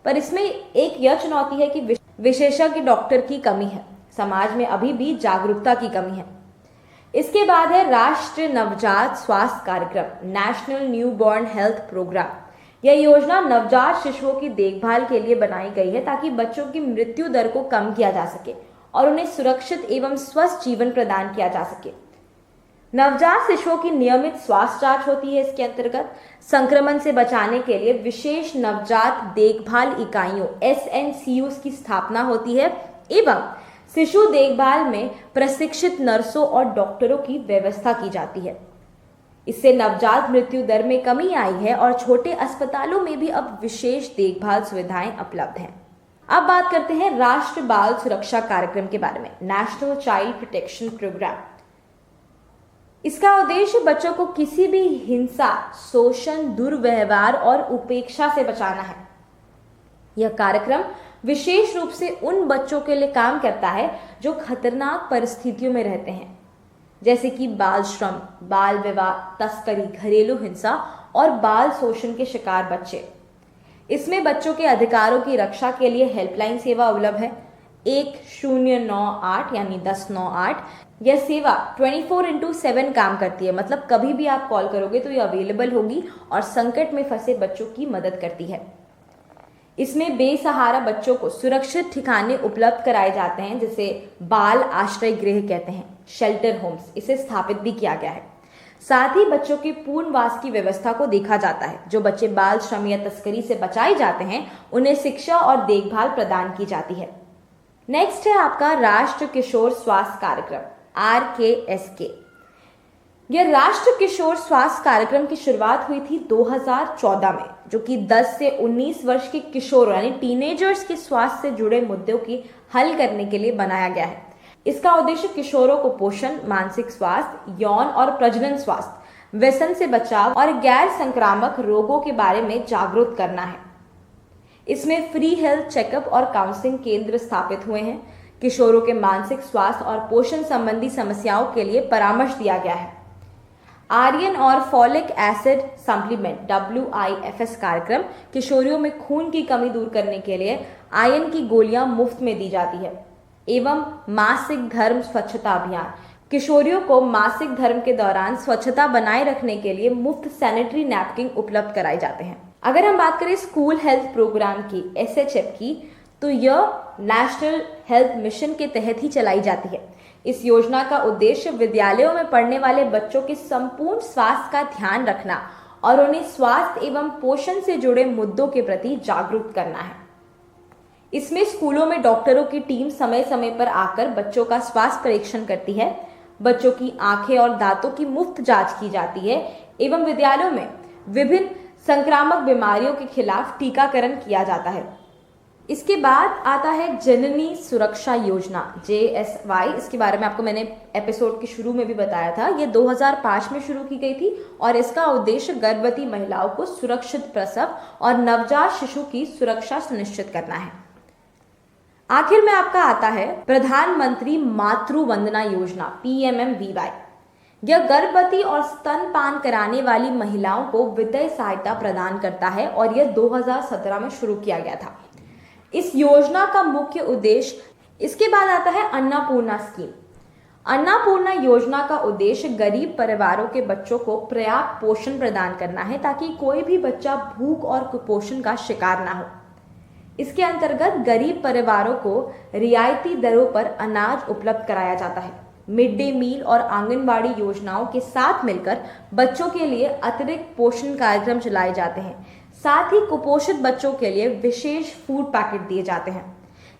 पर इसमें एक यह चुनौती है कि विशेषज्ञ डॉक्टर की कमी है। समाज में अभी भी जागरूकता की कमी है। इसके बाद है राष्ट्रीय नवजात स्वास्थ्य कार्यक्रम नेशनल न्यूबॉर्न हेल्थ प्रोग्राम। यह योजना नवजात शिशुओं की देखभाल के लिए बनाई गई है ताकि बच्चों की मृत्यु दर को कम किया जा सके और उन्हें सुरक्षित एवं स्वस्थ जीवन प्रदान किया जा सके। नवजात शिशुओं की नियमित स्वास्थ्य जांच होती है। इसके अंतर्गत संक्रमण से बचाने के लिए विशेष नवजात देखभाल इकाइयों SNCUs की स्थापना होती है एवं शिशु देखभाल में प्रशिक्षित नर्सों और डॉक्टरों की व्यवस्था की जाती है। इससे नवजात मृत्यु दर में कमी आई है और छोटे अस्पतालों में भी अब विशेष देखभाल सुविधाएं उपलब्ध हैं। अब बात करते हैं राष्ट्रीय बाल सुरक्षा कार्यक्रम के बारे में, नेशनल चाइल्ड प्रोटेक्शन प्रोग्राम। इसका उद्देश्य बच्चों को किसी भी हिंसा, शोषण, दुर्व्यवहार और उपेक्षा से बचाना है। यह कार्यक्रम विशेष रूप से उन बच्चों के लिए काम करता है जो खतरनाक परिस्थितियों में रहते हैं, जैसे कि बाल श्रम, बाल विवाह, तस्करी, घरेलू हिंसा और बाल शोषण के शिकार बच्चे। इसमें बच्चों के अधिकारों की रक्षा के लिए हेल्पलाइन सेवा उपलब्ध है। 1098 यानी 1098 यह सेवा 24/7 काम करती है, मतलब कभी भी आप कॉल करोगे तो ये अवेलेबल होगी और संकट में फंसे बच्चों की मदद करती है। इसमें बेसहारा बच्चों को सुरक्षित ठिकाने उपलब्ध कराए जाते हैं, जिसे बाल आश्रय गृह कहते हैं, शेल्टर होम्स, इसे स्थापित भी किया गया है। साथ ही बच्चों के पूर्णवास की व्यवस्था को देखा जाता है। जो बच्चे बाल श्रम या तस्करी से बचाए जाते हैं उन्हें शिक्षा और देखभाल प्रदान की जाती है। नेक्स्ट है आपका राष्ट्रीय किशोर स्वास्थ्य कार्यक्रम, RKSK। यह राष्ट्रीय किशोर स्वास्थ्य कार्यक्रम की शुरुआत हुई थी 2014 में, जो कि 10 से 19 वर्ष के किशोर यानी टीनेजर्स के स्वास्थ्य से जुड़े मुद्दों की हल करने के लिए बनाया गया है। इसका उद्देश्य किशोरों को पोषण, मानसिक स्वास्थ्य, यौन और प्रजनन स्वास्थ्य, व्यसन से बचाव और गैर संक्रामक रोगों के बारे में जागरूक करना है। इसमें फ्री हेल्थ चेकअप और काउंसलिंग केंद्र स्थापित हुए हैं। किशोरों के मानसिक स्वास्थ्य और पोषण संबंधी समस्याओं के लिए परामर्श दिया गया है। आयरन और फॉलिक एसिड सप्लीमेंट WIFS कार्यक्रम किशोरियों में खून की कमी दूर करने के लिए आयरन की गोलियां मुफ्त में दी जाती है। एवं मासिक धर्म स्वच्छता अभियान, किशोरियों को मासिक धर्म के दौरान स्वच्छता बनाए रखने के लिए मुफ्त सैनिटरी नैपकिन उपलब्ध कराए जाते हैं। अगर हम बात करें स्कूल हेल्थ प्रोग्राम की, SHF की, तो यह नेशनल हेल्थ मिशन के तहत ही चलाई जाती है। इस योजना का उद्देश्य विद्यालयों में पढ़ने वाले बच्चों के संपूर्ण स्वास्थ्य का ध्यान रखना और उन्हें स्वास्थ्य एवं पोषण से जुड़े मुद्दों के प्रति जागरूक करना है। इसमें स्कूलों में डॉक्टरों की टीम समय समय पर आकर बच्चों का स्वास्थ्य परीक्षण करती है। बच्चों की आंखें और दांतों की मुफ्त जांच की जाती है एवं विद्यालयों में विभिन्न संक्रामक बीमारियों के खिलाफ टीकाकरण किया जाता है। इसके बाद आता है जननी सुरक्षा योजना, JSY। इसके बारे में आपको मैंने एपिसोड के शुरू में भी बताया था। ये 2005 में शुरू की गई थी और इसका उद्देश्य गर्भवती महिलाओं को सुरक्षित प्रसव और नवजात शिशु की सुरक्षा सुनिश्चित करना है। आखिर में आपका आता है प्रधानमंत्री मातृ वंदना योजना, PMMVY। यह गर्भवती और स्तनपान कराने वाली महिलाओं को वित्तीय सहायता प्रदान करता है और यह 2017 में शुरू किया गया था। इस योजना का मुख्य उद्देश्य, इसके बाद आता है अन्नपूर्णा स्कीम। अन्नपूर्णा योजना का उद्देश्य गरीब परिवारों के बच्चों को पर्याप्त पोषण प्रदान करना है ताकि कोई भी बच्चा भूख और कुपोषण का शिकार ना हो। इसके अंतर्गत गरीब परिवारों को रियायती दरों पर अनाज उपलब्ध कराया जाता है। मिड डे मील और आंगनबाड़ी योजनाओं के साथ मिलकर बच्चों के लिए अतिरिक्त पोषण कार्यक्रम चलाए जाते हैं। साथ ही कुपोषित बच्चों के लिए विशेष फूड पैकेट दिए जाते हैं।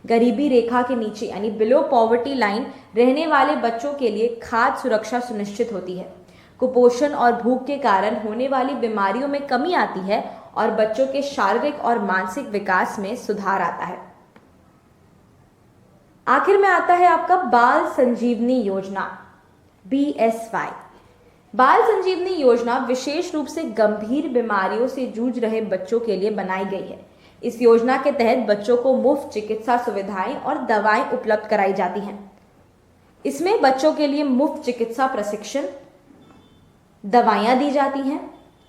गरीबी रेखा के नीचे यानी बिलो पॉवर्टी लाइन रहने वाले बच्चों के लिए खाद्य सुरक्षा सुनिश्चित होती है। कुपोषण और भूख के कारण होने वाली बीमारियों में कमी आती है और बच्चों के शारीरिक और मानसिक विकास में सुधार आता है। आखिर में आता है आपका बाल संजीवनी योजना, BSY। बाल संजीवनी योजना विशेष रूप से गंभीर बीमारियों से जूझ रहे बच्चों के लिए बनाई गई है। इस योजना के तहत बच्चों को मुफ्त चिकित्सा सुविधाएं और दवाएं उपलब्ध कराई जाती हैं। इसमें बच्चों के लिए मुफ्त चिकित्सा प्रशिक्षण, दवाइयां दी जाती हैं।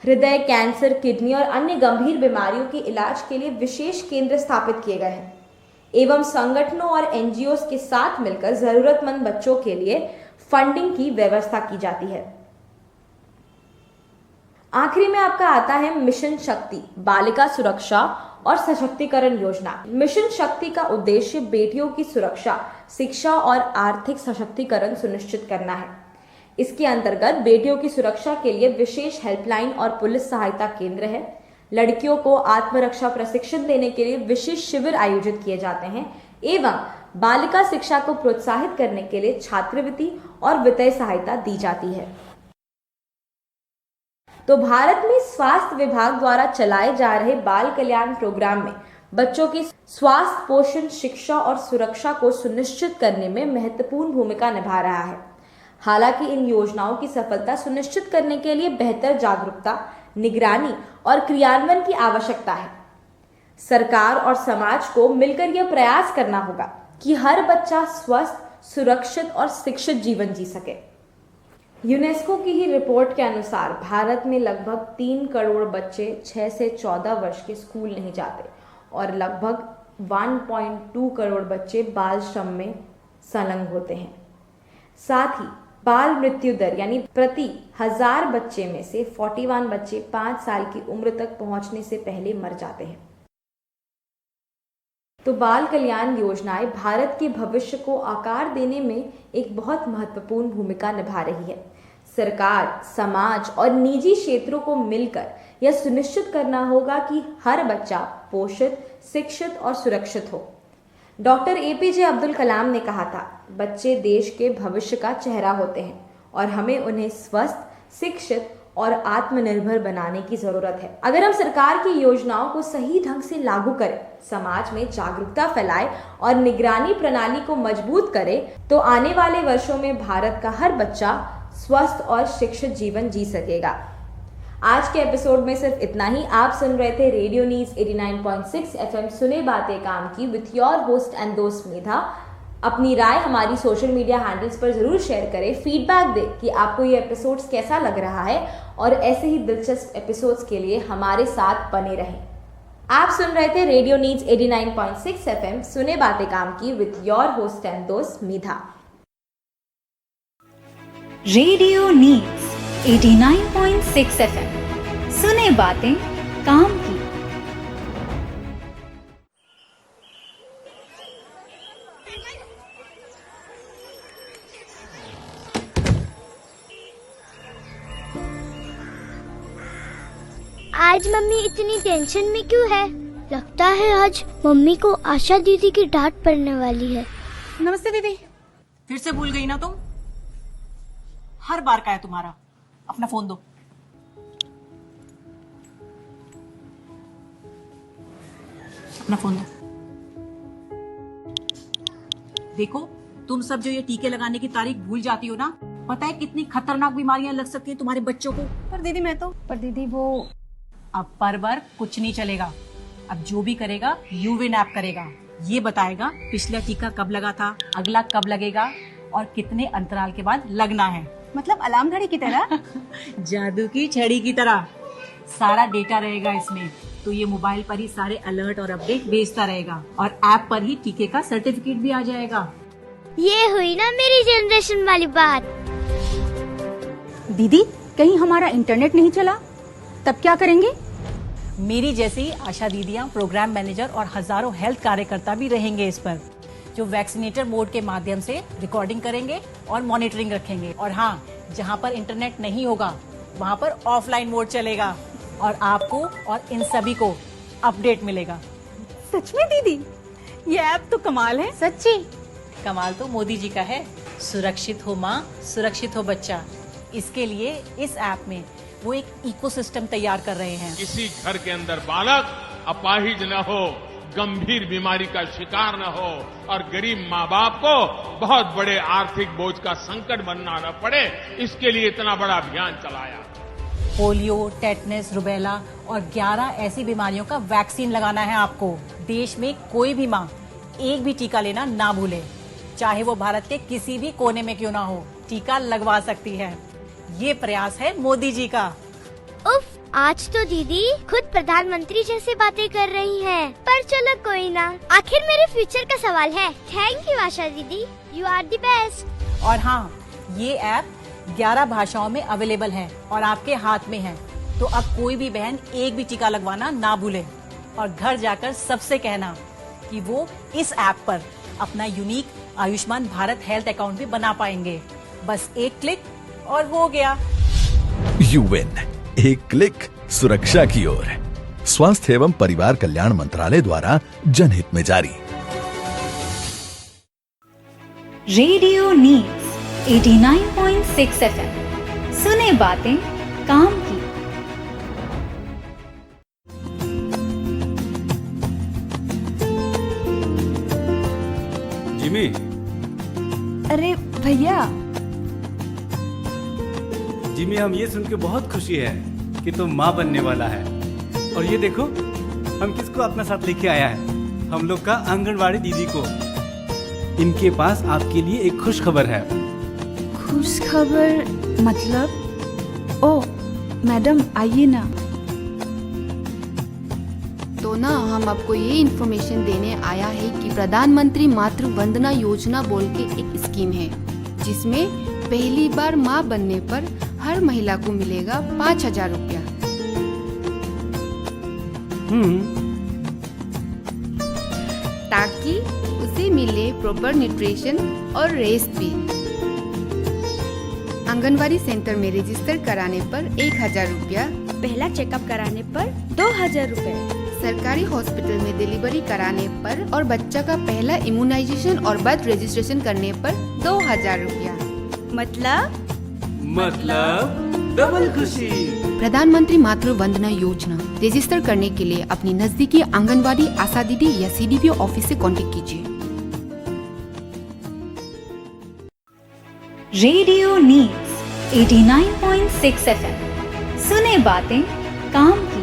हृदय, कैंसर, किडनी और अन्य गंभीर बीमारियों के इलाज के लिए विशेष केंद्र स्थापित किए गए हैं एवं संगठनों और NGOs के साथ मिलकर जरूरतमंद बच्चों के लिए फंडिंग की व्यवस्था की जाती है। आखिरी में आपका आता है मिशन शक्ति, बालिका सुरक्षा और सशक्तिकरण योजना। मिशन शक्ति का उद्देश्य बेटियों की सुरक्षा, शिक्षा और आर्थिक सशक्तिकरण सुनिश्चित करना है। इसके अंतर्गत बेटियों की सुरक्षा के लिए विशेष हेल्पलाइन और पुलिस सहायता केंद्र है। लड़कियों को आत्मरक्षा प्रशिक्षण देने के लिए विशेष शिविर आयोजित किए जाते हैं एवं बालिका शिक्षा को प्रोत्साहित करने के लिए छात्रवृत्ति और वित्तीय सहायता दी जाती है। तो भारत में स्वास्थ्य विभाग द्वारा चलाए जा रहे बाल कल्याण प्रोग्राम में बच्चों के स्वास्थ्य, पोषण, शिक्षा और सुरक्षा को सुनिश्चित करने में महत्वपूर्ण भूमिका निभा रहा है। हालांकि इन योजनाओं की सफलता सुनिश्चित करने के लिए बेहतर जागरूकता, निगरानी और क्रियान्वयन की आवश्यकता है। सरकार और समाज को मिलकर यह प्रयास करना होगा कि हर बच्चा स्वस्थ, सुरक्षित और शिक्षित जीवन जी सके। यूनेस्को की ही रिपोर्ट के अनुसार भारत में लगभग 3 करोड़ बच्चे 6 से 14 वर्ष के स्कूल नहीं जाते और लगभग 1.2 करोड़ बच्चे बाल श्रम में संलग्न होते हैं। साथ ही बाल मृत्यु दर यानी प्रति 1000 बच्चे में से 41 बच्चे 5 साल की उम्र तक पहुंचने से पहले मर जाते हैं। तो बाल कल्याण योजनाएं भारत के भविष्य को आकार देने में एक बहुत महत्वपूर्ण भूमिका निभा रही है। सरकार, समाज और निजी क्षेत्रों को मिलकर यह सुनिश्चित करना होगा कि हर बच्चा पोषित, शिक्षित और सुरक्षित हो। डॉक्टर APJ अब्दुल कलाम ने कहा था, बच्चे देश के भविष्य का चेहरा होते हैं और हमें उन्हें स्वस्थ, शिक्षित और आत्मनिर्भर बनाने की जरूरत है। अगर हम सरकार की योजनाओं को सही ढंग से लागू करें, समाज में जागरूकता फैलाएं और निगरानी प्रणाली को मजबूत करें, तो आने वाले वर्षों में भारत का हर बच्चा स्वस्थ और शिक्षित जीवन जी सकेगा। आज के एपिसोड में सिर्फ इतना ही। आप सुन रहे थे रेडियो न्यूज 89.6 FM सुने बातें काम की विथ योर होस्ट एंड दोस्त मेधा। अपनी राय हमारी सोशल मीडिया हैंडल्स पर जरूर शेयर करें, फीडबैक दें कि आपको ये एपिसोड्स कैसा लग रहा है और ऐसे ही दिलचस्प एपिसोड्स के लिए हमारे साथ बने रहें। आप सुन रहे थे रेडियो न्यूज 89.6 FM सुने बातें काम की विथ योर होस्ट एंड दोस्त मेधा। रेडियो नीड्स 89.6 FM सुने बातें काम की। आज मम्मी इतनी टेंशन में क्यों है? लगता है आज मम्मी को आशा दीदी की डांट पड़ने वाली है। नमस्ते दीदी। फिर से भूल गई ना तुम? हर बार का है तुम्हारा। अपना फोन दो। अपना फोन दो। देखो, तुम सब जो ये टीके लगाने की तारीख भूल जाती हो ना, पता है कितनी खतरनाक बीमारियां लग सकती है तुम्हारे बच्चों को। पर दीदी वो अब पर कुछ नहीं चलेगा। अब जो भी करेगा यूविन ऐप करेगा। ये बताएगा पिछला टीका कब लगा था, अगला कब लगेगा और कितने अंतराल के बाद लगना है। मतलब अलार्म घड़ी की तरह? जादू की छड़ी की तरह सारा डेटा रहेगा इसमें। तो ये मोबाइल पर ही सारे अलर्ट और अपडेट भेजता रहेगा और ऐप पर ही टीके का सर्टिफिकेट भी आ जाएगा। ये हुई ना मेरी जनरेशन वाली बात। दीदी, कहीं हमारा इंटरनेट नहीं चला तब क्या करेंगे? मेरी जैसी आशा दीदियां, प्रोग्राम मैनेजर और हजारों हेल्थ कार्यकर्ता भी रहेंगे इस पर, जो वैक्सीनेटर मोड के माध्यम से रिकॉर्डिंग करेंगे और मॉनिटरिंग रखेंगे। और हाँ, जहाँ पर इंटरनेट नहीं होगा वहाँ पर ऑफलाइन मोड चलेगा और आपको और इन सभी को अपडेट मिलेगा। सच में दीदी, ये ऐप तो कमाल है। सच्ची कमाल तो मोदी जी का है। सुरक्षित हो माँ, सुरक्षित हो बच्चा। इसके लिए इस ऐप में वो एक इकोसिस्टम तैयार कर रहे हैं। किसी घर के अंदर बालक अपाहिज न हो, गंभीर बीमारी का शिकार न हो और गरीब माँ बाप को बहुत बड़े आर्थिक बोझ का संकट बनना न पड़े, इसके लिए इतना बड़ा अभियान चलाया। पोलियो, टेटनस, रुबेला और 11 ऐसी बीमारियों का वैक्सीन लगाना है आपको। देश में कोई भी माँ एक भी टीका लेना ना भूले, चाहे वो भारत के किसी भी कोने में क्यों ना हो, टीका लगवा सकती है। ये प्रयास है मोदी जी का। उफ, आज तो दीदी खुद प्रधानमंत्री जैसी बातें कर रही हैं। पर चलो कोई ना, आखिर मेरे फ्यूचर का सवाल है। थैंक यू आशा दीदी, यू आर द बेस्ट। और हाँ, ये ऐप 11 भाषाओं में अवेलेबल है और आपके हाथ में है। तो अब कोई भी बहन एक भी टीका लगवाना ना भूले और घर जाकर सबसे कहना कि वो इस ऐप पर अपना unique Ayushman Bharat health account भी बना पाएंगे। बस एक क्लिक और वो गया। यूविन, एक क्लिक सुरक्षा की ओर। स्वास्थ्य एवं परिवार कल्याण मंत्रालय द्वारा जनहित में जारी। Radio needs 89.6 FM. सुने बातें काम की। जिमी, अरे भैया, जिमी हम ये सुन के बहुत खुशी है कि तुम माँ बनने वाला है। और ये देखो हम किसको अपना साथ लेके आया है, हम लोग का आंगनवाड़ी दीदी को। इनके पास आपके लिए एक खुश खबर है। खुश खबर मतलब? ओह मैडम आइए ना। तो ना हम आपको ये इन्फॉर्मेशन देने आया है कि प्रधानमंत्री मातृ वंदना योजना बोल के एक स्कीम है, जिसमें पहली बार माँ बनने पर हर महिला को मिलेगा 5,000 रुपया। ताकि उसे मिले प्रॉपर न्यूट्रिशन और रेस्ट भी। आंगनवाड़ी सेंटर में रजिस्टर कराने पर 1,000 रुपया, पहला चेकअप कराने पर 2,000 रुपए, सरकारी हॉस्पिटल में डिलीवरी कराने पर और बच्चा का पहला इम्यूनाइजेशन और बर्थ रजिस्ट्रेशन करने पर 2,000 रुपया। मतलब डबल खुशी। प्रधानमंत्री मातृ वंदना योजना रजिस्टर करने के लिए अपनी नजदीकी आंगनवाड़ी आशा दीदी या CDPO ऑफिस से कांटेक्ट कीजिए। Radio needs 89.6 FM. सुने बातें काम की।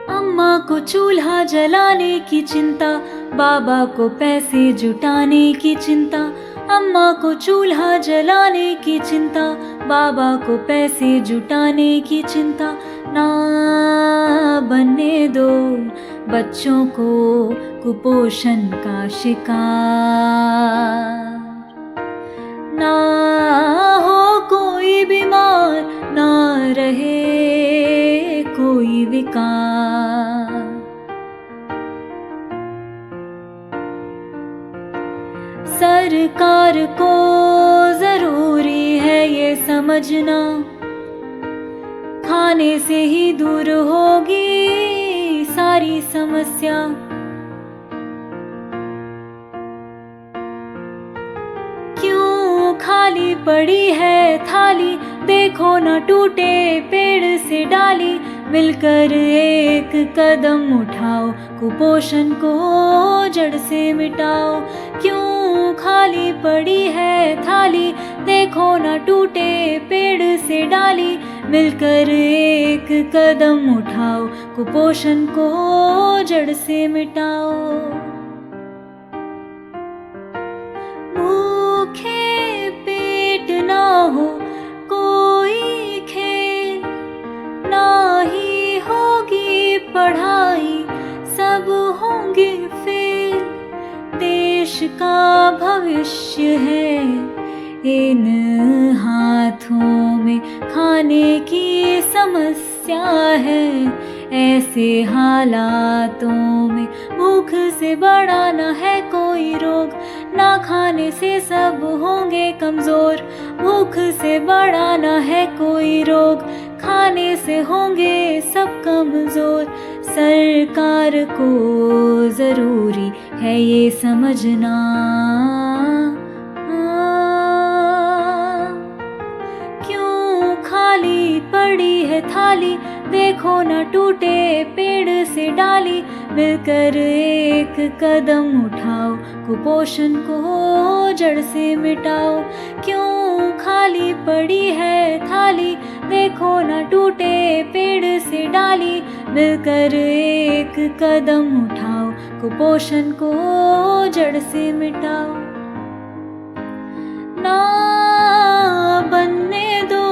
अम्मा को चूल्हा जलाने की चिंता, बाबा को पैसे जुटाने की चिंता। अम्मा को चूल्हा जलाने की चिंता, बाबा को पैसे जुटाने की चिंता। ना बनने दो बच्चों को कुपोषण का शिकार, ना हो कोई बीमार, ना रहे कोई विकार। सरकार को जरूरी है ये समझना, खाने से ही दूर होगी सारी समस्या। क्यों खाली पड़ी है थाली, देखो न टूटे पेड़ से डाली। मिलकर एक कदम उठाओ, कुपोषण को जड़ से मिटाओ। क्यों खाली पड़ी है थाली, देखो न टूटे पेड़ से डाली। मिलकर एक कदम उठाओ, कुपोषण को जड़ से मिटाओ। भूखे पेट ना हो कोई खेल, ना ही होगी पढ़ाई, सब होंगे फेल। देश का भविष्य है इन हाथों में, खाने की समस्या है ऐसे हालातों में। भूख से बड़ा न है कोई रोग, ना खाने से सब होंगे कमजोर। भूख से बड़ा न है कोई रोग, खाने से होंगे सब कमजोर। सरकार को जरूरी है ये समझना, क्यों खाली पड़ी है थाली, देखो न टूटे पेड़ से डाली। मिलकर एक कदम उठाओ, कुपोषण को जड़ से मिटाओ। क्यों खाली पड़ी है थाली, देखो न टूटे पेड़ से डाली। मिलकर एक कदम उठाओ, कुपोषण को जड़ से मिटाओ। ना बनने दो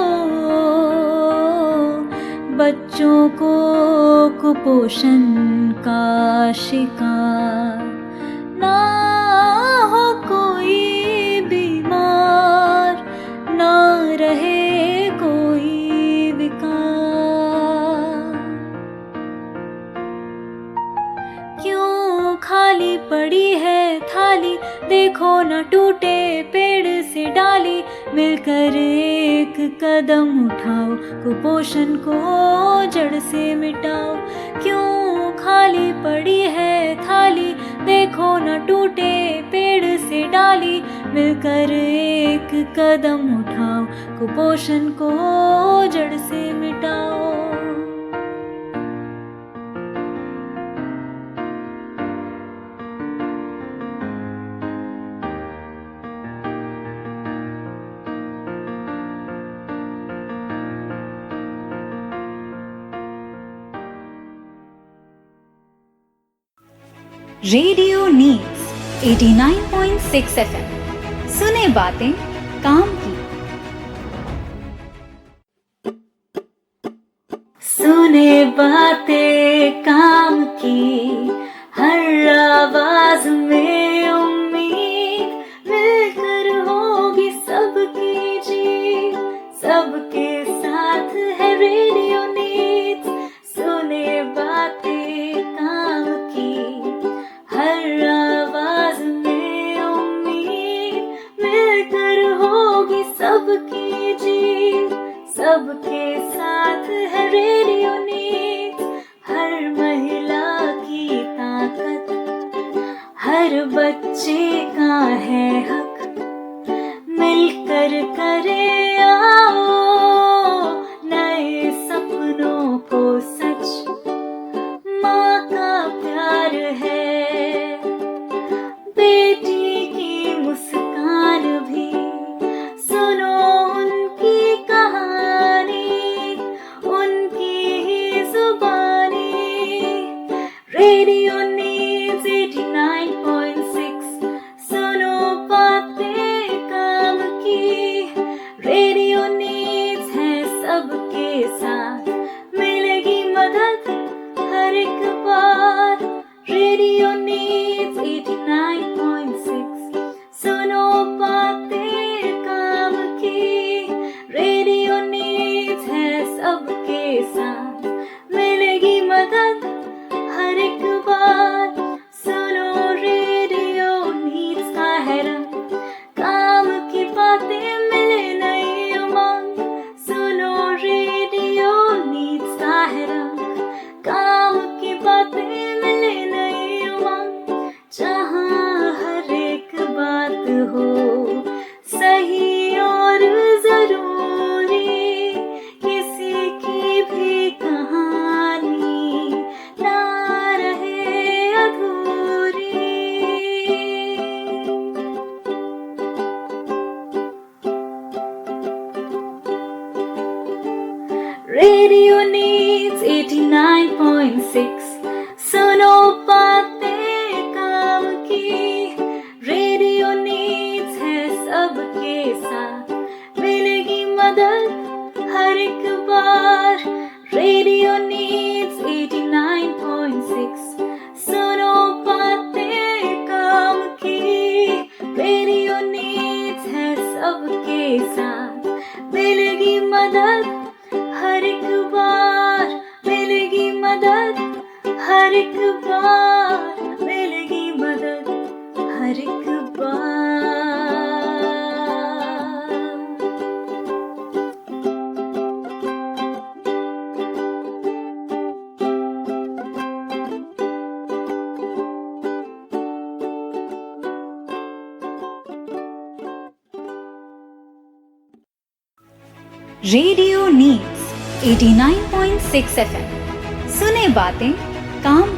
बच्चों को कुपोषण का शिकार, ना हो कोई बीमार, ना रहे कोई विकार। क्यों खाली पड़ी है थाली, थाली, देखो न टूटे पेड़ से डाली, मिलकर एक कदम उठाओ, कुपोषण को जड़ से मिटाओ। क्यों खाली पड़ी है थाली, देखो न टूटे पेड़ से डाली, मिलकर एक कदम उठाओ, कुपोषण को जड़ से मिटाओ। रेडियो नीड्स 89.6 FM, सुने बातें काम की। सुने बातें काम की, हर आवाज में उम्मीद, मिलकर होगी सबकी जीत, सबके साथ है रेडियो नीड्स। सुने बातें काम की, हर आवाज में उम्मीद, मिलकर होगी सबकी जीत, सबके साथ है रेडियो नीड्स। हर महिला की ताकत, हर बच्चे का है हक, मिलकर करे आओ नए सपनों को सच। माँ का प्यार है, बेटी की मुस्कान भी, सुनो उनकी कहानी, उनकी ही जुबानी। रेडियो नीड्स 89.6, सुनो बातें काम की। रेडियो नीड्स है सबके साथ, मिलेगी मदद हर एक बार। रेडियो नीड्स 89.6, सुनो बातें काम की। रेडियो नीड्स है सबके साथ, मिलेगी मदद हर एक बार। सुनो रेडियो नीड्स का है रंग, काम की बातें मिले नई उमंग। सुनो रेडियो नीड्स का है रंग, काम की बातें मिले नई उमंग। जहाँ हर एक बात हो सही और जरूरी, किसी की भी कहानी ना रहे अधूरी। रेडियो नीड्स 89.6, सुनो बातें काम की। रेडियो नीड्स है सबके साथ, मिलेगी मदद हर एक बार। रेडियो नीड्स 89.6, सुनो बातें काम की। रेडियो नीड्स है सबके साथ, मिलेगी मदद हर एक बार, मिलेगी मदद हर एक बार, मिलेगी मदद हर एक बार। रेडियो नीड्स 89.6 FM, सुने बातें काम